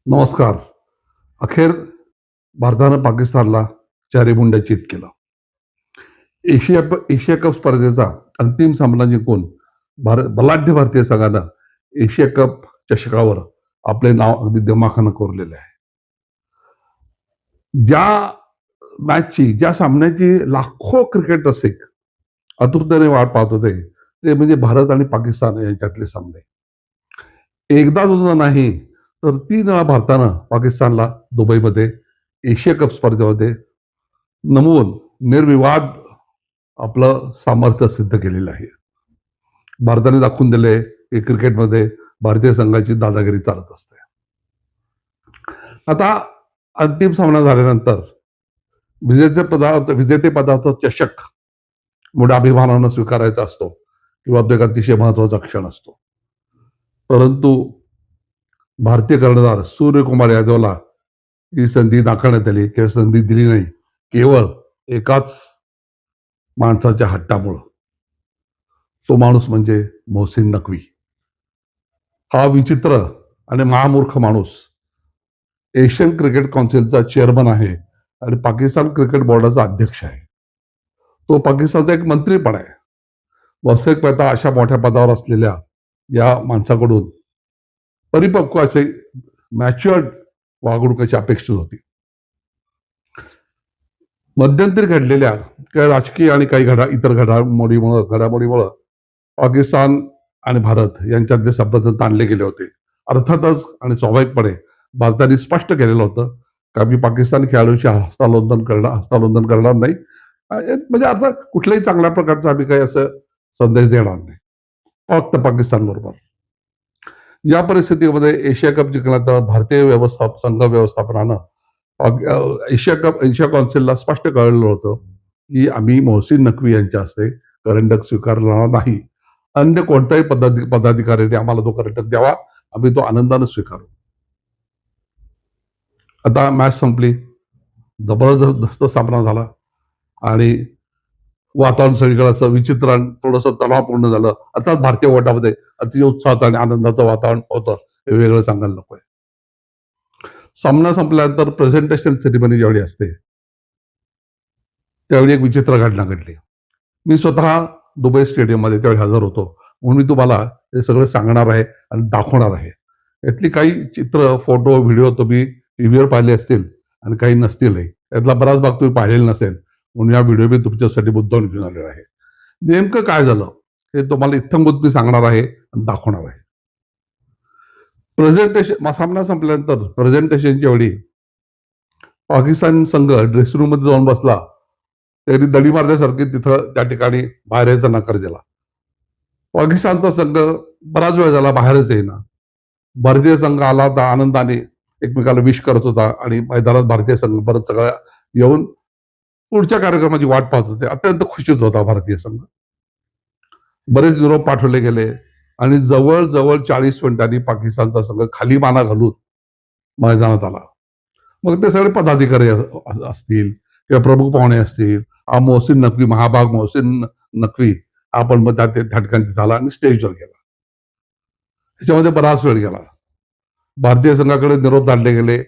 नमस्कार. अखेर भारतानं पाकिस्तानला चारीमुंड्या चित केलं. एशिया कप स्पर्धेचा अंतिम सामना जिंकून बलाढ्य भारतीय संघानं एशिया कप चषकावर आपले नाव अगदी दिमाखानं कोरलेलं आहे. ज्या सामन्याची लाखो क्रिकेट रसिक आतुरतेने वाट पाहत होते, ते म्हणजे भारत आणि पाकिस्तान यांच्यातले सामने. एकदा सुद्धा नाही, तर 3 वेळा भारतानं पाकिस्तानला दुबईमध्ये एशिया कप स्पर्धेमध्ये नमवून निर्विवाद आपलं सामर्थ्य सिद्ध केलेलं आहे. भारताने दाखवून दिले की क्रिकेटमध्ये भारतीय संघाची दादागिरी चालत असते. आता अंतिम सामना झाल्यानंतर विजेतेपदाचा चषक मोठ्या अभिमानानं स्वीकारायचा असतो किंवा तो एक अतिशय महत्वाचा क्षण असतो. परंतु भारतीय कर्णधार सूर्यकुमार यादवला ही संधी नाकारण्यात आली किंवा संधी दिली नाही, केवळ एकाच माणसाच्या हट्टामुळं. तो माणूस म्हणजे मोहसिन नकवी. हा विचित्र आणि महामूर्ख माणूस एशियन क्रिकेट काउन्सिलचा चेअरमन आहे आणि पाकिस्तान क्रिकेट बोर्डाचा अध्यक्ष आहे. तो पाकिस्तानचा एक मंत्री पण आहे. वास्तविकता अशा मोठ्या पदावर असलेल्या या माणसाकडून परिपक्व असे मॅच्युअर्ड वागणुकीची अपेक्षित होती. मध्यंतरी घडलेल्या काही राजकीय आणि काही इतर घडामोडीमुळं पाकिस्तान आणि भारत यांच्यातले संबंध ताणले गेले होते. अर्थातच आणि स्वाभाविकपणे भारताने स्पष्ट केलेलं होतं की आम्ही पाकिस्तान खेळाडूंशी हस्तांदोलन करणार नाही. म्हणजे आता कुठल्याही चांगल्या प्रकारचा आम्ही काही असं संदेश देणार नाही, फक्त पाकिस्तान बरोबर. या परिस्थितीमध्ये एशिया कप जिंकण्याचं भारतीय संघ व्यवस्थापनानं एशिया काउन्सिलला स्पष्ट कळलं होतं की आम्ही मोहसिन नकवी यांच्या हस्ते करंडक स्वीकारणार नाही. अन्य कोणत्याही पदाधिकाऱ्याने आम्हाला तो करंडक द्यावा, आम्ही तो आनंदाने स्वीकारू. आता मॅच संपली, जबरदस्त सामना झाला आणि वातावरण सगळीकडे असं विचित्र आणि थोडंसं तणावपूर्ण झालं. अर्थात भारतीय गटामध्ये अतिशय उत्साहाचं आणि आनंदाचं वातावरण होतं, हे वेगळं सांगायला नकोय. सामना संपल्यानंतर प्रेझेंटेशन सेरेमनी ज्यावेळी असते, त्यावेळी एक विचित्र घटना घडली. मी स्वतः दुबई स्टेडियममध्ये त्यावेळी हजर होतो, म्हणून मी तुम्हाला हे सगळं सांगणार आहे आणि दाखवणार आहे. यातली काही चित्र, फोटो, व्हिडिओ तुम्ही टीव्हीवर पाहिले असतील आणि काही नसतीलही. यातला बराच भाग तुम्ही पाहिलेला नसेल, म्हणून या व्हिडिओ मी तुमच्यासाठी मुद्दाम घेऊन आलेला आहे. नेमकं काय झालं हे तुम्हाला इत्थंभूत मी सांगणार आहे आणि दाखवणार आहे. सामना संपल्यानंतर प्रेझेंटेशनच्या वेळी पाकिस्तान संघ ड्रेसिंग रूम मध्ये जाऊन बसला, त्यांनी दडी मारल्यासारखी तिथं त्या ठिकाणी बाहेर यायचा नकार दिला. पाकिस्तानचा संघ बराच वेळ झाला बाहेरच येईना. भारतीय संघ आला होता, आनंदाने एकमेकाला विश करत होता आणि मैदानात भारतीय संघ परत सगळ्या येऊन पुढच्या कार्यक्रमाची वाट पाहत होते. अत्यंत खुशीत होता भारतीय संघ. बरेच निरोप पाठवले गेले आणि जवळजवळ 40 मिनिटांनी पाकिस्तानचा संघ खाली माना घालून मैदानात आला. मग ते सगळे पदाधिकारी असतील किंवा प्रमुख पाहुणे असतील, मोहसिन नकवी, महाभाग मोहसिन नकवी, आपण मग त्या ठिकाणी झाला आणि स्टेजवर गेला. त्याच्यामध्ये बराच वेळ गेला. भारतीय संघाकडे निरोप धाडले गेले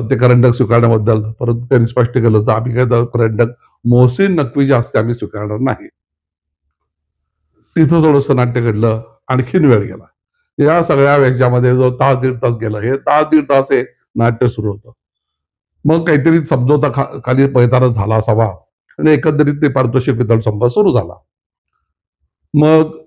ते करंडक स्वीकारण्याबद्दल, परंतु त्यांनी स्पष्ट केलं होतं आम्ही काय करंडक मोहसिन नकवीच्या हस्ते आम्ही स्वीकारणार नाही. तिथं थोडंसं नाट्य घडलं, आणखीन वेळ गेला. या सगळ्या याच्यामध्ये जो तास दीड तास गेला, हे तास दीड तास हे नाट्य सुरू होतं. मग काहीतरी समजोता खाली पैतारा झाला असावा आणि एकंदरीत ते पारितोषिक वितरण संवाद सुरू झाला. मग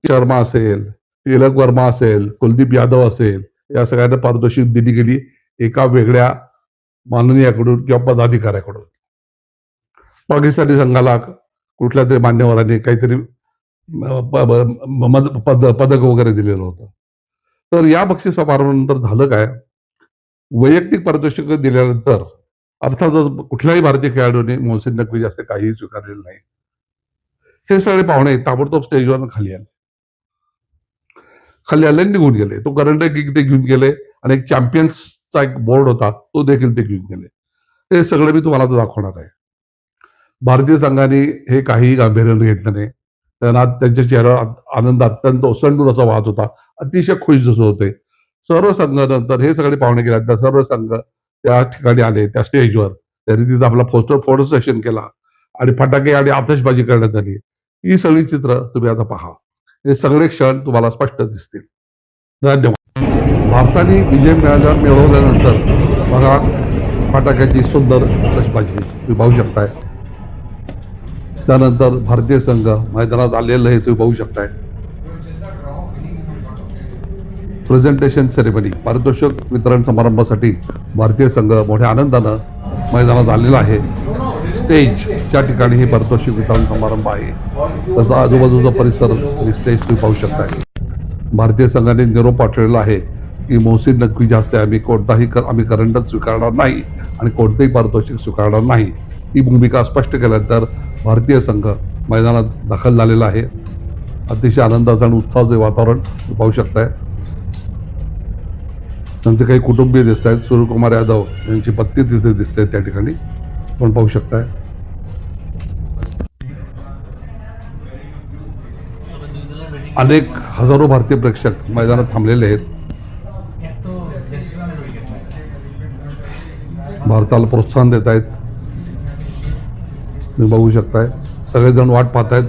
शर्मा असेल, तिलक वर्मा असेल, कुलदीप यादव असेल, या सगळ्यांना पारितोषिक दिली गेली एका वेगळ्या माननीयाकडून किंवा पदाधिकाऱ्याकडून. पाकिस्तानी संघाला कुठल्या तरी मान्यवरांनी काहीतरी पदक वगैरे दिलेलं होतं. तर या बक्षीस समारंभानंतर झालं काय, वैयक्तिक पारितोषिक दिल्यानंतर अर्थातच कुठल्याही भारतीय खेळाडूने मोहसिन नकवी जास्त काहीही स्वीकारलेलं नाही. हे सगळे पाहुणे ताबडतोब स्टेजवर खाली आले. खाली आले निघून गेले. तो करंडक ते घेऊन गेले आणि एक चॅम्पियन्सचा एक बोर्ड होता, तो देखील ते घेऊन गेले. हे सगळं मी तुम्हाला दाखवणार आहे. भारतीय संघाने हे काही गांभीर्याने घेतलं नाही. त्यांना त्यांच्या चेहऱ्यावर आनंद अत्यंत ओसंडून असा वाहत होता. अतिशय खुश होते. सर्व संघानंतर हे सगळे पाहुणे गेल्यानंतर सर्व संघ त्या ठिकाणी आले त्या स्टेजवर. त्यांनी तिथं आपला फोटो सेशन केला आणि फटाके आणि आतषबाजी करण्यात आली. ही सगळी चित्र तुम्ही आता पहा. हे सगळे क्षण तुम्हाला स्पष्ट दिसतील. धन्यवाद. भारताने विजय मिळवल्यानंतर बघा फटाक्याची सुंदर आतषबाजी तुम्ही पाहू शकताय. त्यानंतर भारतीय संघ मैदानात आलेलं हे तुम्ही पाहू शकताय. प्रेझेंटेशन सेरेमनी पारितोषिक वितरण समारंभासाठी भारतीय संघ मोठ्या आनंदानं मैदानात आलेला आहे. स्टेजच्या ठिकाणी हे पारितोषिक वितरण समारंभ आहे. त्याचा आजूबाजूचा परिसर आणि स्टेज तुम्ही पाहू शकताय. भारतीय संघाने निरोप पाठवलेला आहे की मोहसिन नक्वी जास्त आम्ही आम्ही करंडक स्वीकारणार नाही आणि कोणतेही पारितोषिक स्वीकारणार नाही. ही भूमिका स्पष्ट केल्यानंतर भारतीय संघ मैदानात दाखल झालेला आहे. अतिशय आनंदाचं आणि उत्साहाचे वातावरण तुम्ही पाहू शकताय. त्यांचे काही कुटुंबीय दिसत आहेत. सूर्यकुमार यादव यांची पत्नी तिथे दिसते त्या ठिकाणी आपण पाहू शकताय. अनेक हजारो भारतीय प्रेक्षक मैदानात थांबलेले आहेत. भारताला प्रोत्साहन देत आहेत. तुम्ही बघू शकताय. सगळेजण वाट पाहत आहेत.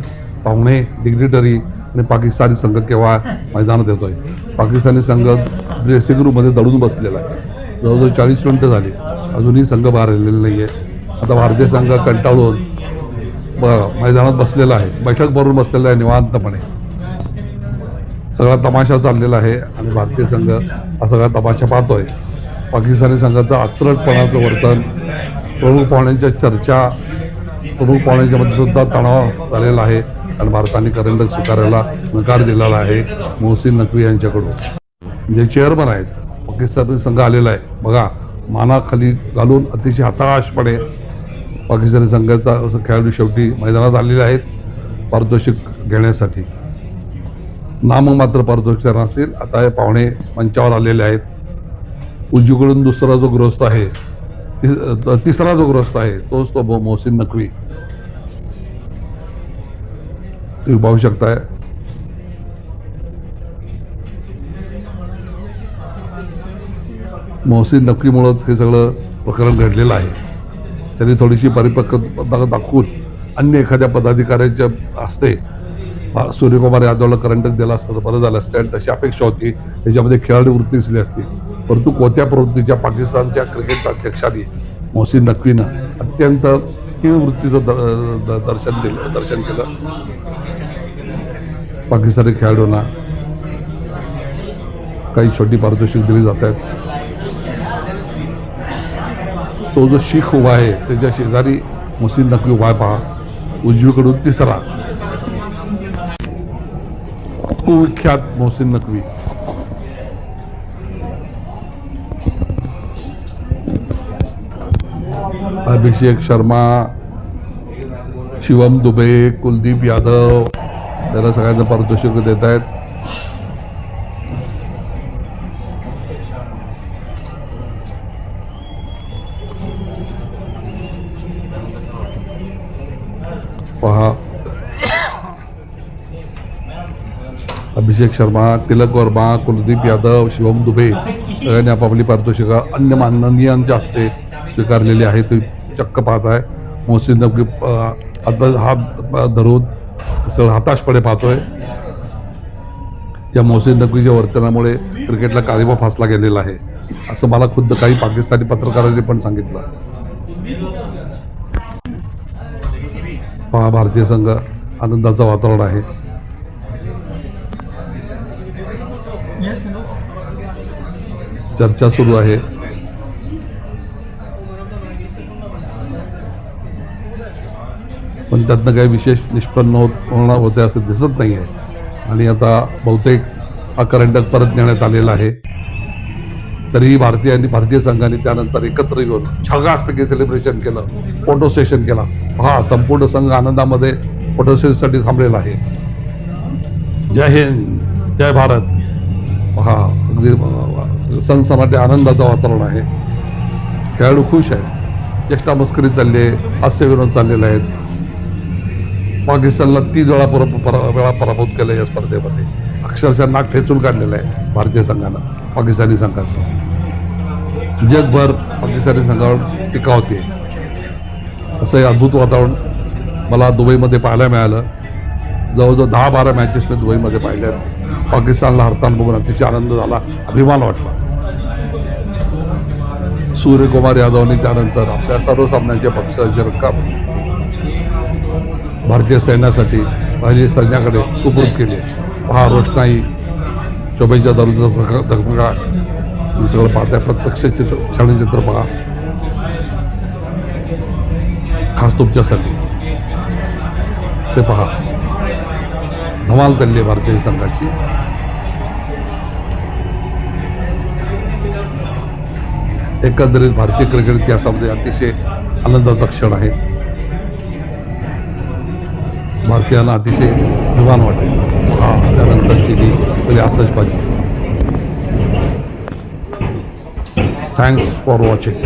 पाहुणे, डिग्निटरी आणि पाकिस्तानी संघ केव्हा मैदानात येतोय. पाकिस्तानी संघ ड्रेसिंग रूममध्ये दडून बसलेला आहे. जवळजवळ 40 मिनिटं झाली, अजूनही संघ बाहेर आलेला नाही आहे. आता भारतीय संघ कंटाळून मैदानात बसलेला आहे. बैठक भरून बसलेला आहे निवांतपणे. सगळा तमाशा चाललेला आहे आणि भारतीय संघ हा सगळा तमाशा पाहतोय. पाकिस्तानी संघाचं आचरटपणाचं वर्तन, प्रमुख पाहुण्यांच्या चर्चा, प्रमुख पाहुण्यांच्या मध्ये सुद्धा तणाव झालेला आहे आणि भारताने करंडक स्वीकारायला नकार दिलेला आहे मोहसिन नक्वी यांच्याकडून. जे चेअरमन आहेत, पाकिस्तानी संघ आलेला आहे. बघा, मानाखाली घालून अतिशय हताशपणे पाकिस्तानी संघाचा खेळाडू शेवटी मैदानात आलेले आहेत पारितोषिक घेण्यासाठी. नाममात्र पारितोषिक नसतील. आता हे पाहुणे मंचावर आलेले आहेत. उजवीकडून दुसरा जो गृहस्थ आहे, तिसरा जो गृहस्थ आहे तोच तो मोहसिन नक्वी. तुम्ही पाहू शकताय. मोहसिन नक्वीमुळंच हे सगळं प्रकरण घडलेलं आहे. त्यांनी थोडीशी परिपक्वता दाखवून अन्य एखाद्या पदाधिकाऱ्यांच्या हस्ते सूर्यकुमार यादवला करंडक दिला असतं तर बरं झालं असतं आणि तशी अपेक्षा होती. त्याच्यामध्ये खेळाडू वृत्ती दिसली असती. परंतु कोत्या प्रवृत्तीच्या पाकिस्तानच्या क्रिकेट अध्यक्षांनी मोहसिन नक्वीनं अत्यंत हीन वृत्तीचं दर्शन केलं. पाकिस्तानी खेळाडूंना काही छोटी पारितोषिक दिली जात आहेत. तो जो शीख उभा आहे त्याच्या शेजारी मोहसिन नक्वी उभा आहे. पहा, उजवीकडून तिसरा कुविख्यात मोहसिन नक्वी. अभिषेक शर्मा, शिवम दुबे, कुलदीप यादव त्याला सगळ्यांना पारितोषिक देत आहेत. पहा, अभिषेक शर्मा, तिलक वर्मा, कुलदीप यादव, शिवम दुबे सगळ्यांनी आपापली पारितोषिकं अन्य माननीयांच्या हस्ते स्वीकारलेली आहे. तुम्ही चक्क पाहताय. मोहसिन नक्वी हात धरून सगळं हताशपणे पाहतोय. या मोहसिन नक्वीच्या वर्तनामुळे क्रिकेटला काळिमा फासला गेलेला आहे असं मला खुद्द काही पाकिस्तानी पत्रकारांनी पण सांगितलं. पहा, भारतीय संघ आनंदाचं वातावरण आहे. चर्चा सुरू आहे. पण त्यातनं काही विशेष निष्पन्न होते असं दिसत नाही आहे. आणि आता बहुतेक हा करंडक परत नेण्यात आलेला आहे. तरीही भारतीय संघाने त्यानंतर एकत्र येऊन छागासपैकी सेलिब्रेशन केलं, फोटो सेशन केला. हा संपूर्ण संघ आनंदामध्ये फोटो सेशनसाठी थांबलेला आहे. जय हिंद, जय भारत. हा अगदी सणसणाटे आनंदाचं वातावरण आहे. खेळाडू खुश आहेत. चेष्टा मस्करी चालली आहे, हास्यविनोद चाललेले आहेत. पाकिस्तानला 30 वेळा पराभूत केलं या स्पर्धेमध्ये. अक्षरशः नाक ठेचून काढलेलं आहे भारतीय संघानं. पाकिस्तानी संघाचं. जगभर पाकिस्तानी संघावर टीका होते. असं एक अद्भुत वातावरण मला दुबईमध्ये पाहायला मिळालं. जवळजवळ 10-12 मॅचेस मी दुबईमध्ये पाहिल्यात. पाकिस्तानला हरताना बघून अतिशय आनंद झाला, अभिमान वाटला. सूर्यकुमार यादवने त्यानंतर आपल्या सर्व सामन्यांचे पक्षाचे रक्कम भारतीय सैन्यासाठी भारतीय सैन्याकडे सुपूर्द केले. पहा रोषणाई, शोभेच्या दारूचा धगधगाट, तुम्ही सगळं पाहताय. प्रत्यक्ष क्षणचित्र पहा, खास तुमच्यासाठी ते पहा. धमाल चालली आहे भारतीय संघाची. एकंदरीत भारतीय क्रिकेट इतिहासामध्ये अतिशय आनंदाचा क्षण आहे. भारतीयांना अतिशय अभिमान वाटेल. त्यानंतरची ही सगळी आतषबाजी. Thanks for watching.